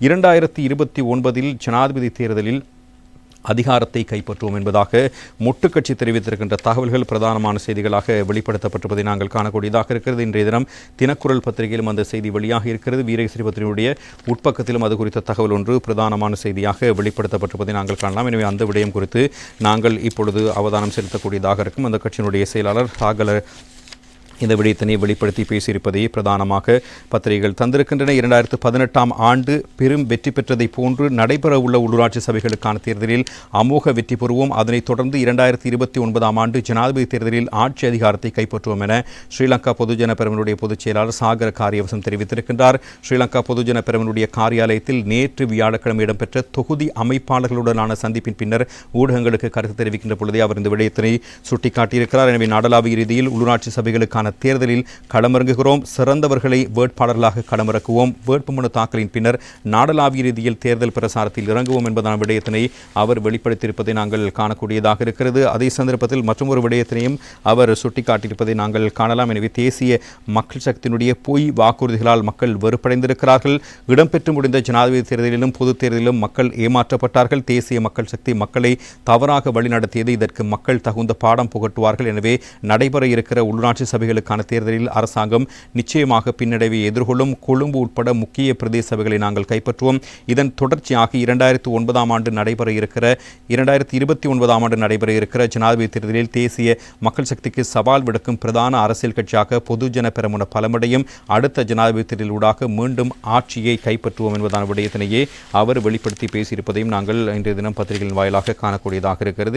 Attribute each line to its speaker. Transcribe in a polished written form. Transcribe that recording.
Speaker 1: 2029 ஜனாதிபதி தேர்தலில் அதிகாரத்தை கைப்பற்றுவோம் என்பதாக முட்டுக்கட்சி தெரிவித்திருக்கின்ற தகவல்கள் பிரதானமான செய்திகளாக வெளிப்படுத்தப்பட்டிருப்பதை நாங்கள் காணக்கூடியதாக இருக்கிறது. இன்றைய தினம் தினக்குரல் பத்திரிகையிலும் அந்த செய்தி வெளியாக இருக்கிறது. வீரகேசரி பத்திரிகையுடைய உட்பக்கத்திலும் அது குறித்த தகவல் ஒன்று பிரதானமான செய்தியாக வெளிப்படுத்தப்பட்டிருப்பதை நாங்கள் காணலாம். எனவே அந்த விடயம் குறித்து நாங்கள் இப்பொழுது அவதானம் செலுத்தக்கூடியதாக இருக்கும். அந்த கட்சியினுடைய செயலாளர் சாகல இந்த விடயத்தினை வெளிப்படுத்தி பேசியிருப்பதை பிரதானமாக பத்திரிகைகள் தந்திருக்கின்றன. 2018 ஆண்டு பெரும் வெற்றி பெற்றதை போன்று நடைபெறவுள்ள உள்ளூராட்சி சபைகளுக்கான தேர்தலில் அமோக வெற்றி பெறுவோம். அதனைத் தொடர்ந்து 2029 ஆண்டு ஜனாதிபதி தேர்தலில் ஆட்சி அதிகாரத்தை கைப்பற்றுவோம் என ஸ்ரீலங்கா பொதுஜன பெரமுனுடைய பொதுச் செயலாளர் சாகர காரியவசம் தெரிவித்திருக்கின்றார். ஸ்ரீலங்கா பொதுஜன பெரமுனுடைய காரியாலயத்தில் நேற்று வியாழக்கிழமை இடம்பெற்ற தொகுதி அமைப்பாளர்களுடனான சந்திப்பின் பின்னர் ஊடகங்களுக்கு கருத்து தெரிவிக்கின்ற பொழுதே அவர் இந்த விடயத்தினை சுட்டிக்காட்டியிருக்கிறார். எனவே நாடளாவிய ரீதியில் உள்ளூராட்சி சபைகளுக்கான தேர்தலில் களமிறங்குகிறோம், சிறந்தவர்களை வேட்பாளர்களாக களமிறக்குவோம், வேட்புமனு தாக்கலின் பின்னர் நாடளாவிய ரீதியில் தேர்தல் பிரசாரத்தில் இறங்குவோம் என்பதான விடயத்தினை அவர் வெளிப்படுத்தியிருப்பதை நாங்கள் காணக்கூடியதாக இருக்கிறது. அதே சந்தர்ப்பத்தில் மற்றொரு விடயத்தினையும் அவர் சுட்டிக்காட்டியிருப்பதை நாங்கள் காணலாம். எனவே தேசிய மக்கள் சக்தியினுடைய பொய் வாக்குறுதிகளால் மக்கள் வெறுப்படைந்திருக்கிறார்கள். இடம்பெற்று முடிந்த ஜனாதிபதி தேர்தலிலும் பொது தேர்தலிலும் மக்கள் ஏமாற்றப்பட்டார்கள். தேசிய மக்கள் சக்தி மக்களை தவறாக வழிநடத்தியது. இதற்கு மக்கள் தகுந்த பாடம் புகட்டுவார்கள். எனவே நடைபெற இருக்கிற உள்ளாட்சி சபைகளுக்கான தேர்தலில் அரசாங்கம் நிச்சயமாக பின்னடைவை எதிர்கொள்ளும். கொழும்பு உட்பட முக்கிய பிரதேச சபைகளை நாங்கள் கைப்பற்றுவோம். இதன் தொடர்ச்சியாக 2009 ஆண்டு நடைபெற இருக்கிற 2029 ஆண்டு நடைபெற இருக்கிற ஜனாதிபதி தேர்தலில் தேசிய மக்கள் சக்திக்கு சவால் விடுக்கும் பிரதான அரசியல் கட்சியாக பொதுஜன பெரமுன பலமடையும். அடுத்த ஜனாதிபதி தேர்தலில் ஊடாக மீண்டும் ஆட்சியை கைப்பற்றுவோம் என்பதான விடயத்தினையே அவர் வெளிப்படுத்தி பேசியிருப்பதையும் நாங்கள் இன்றைய தினம் பத்திரிகைகளின் வாயிலாக காணக்கூடியதாக இருக்கிறது.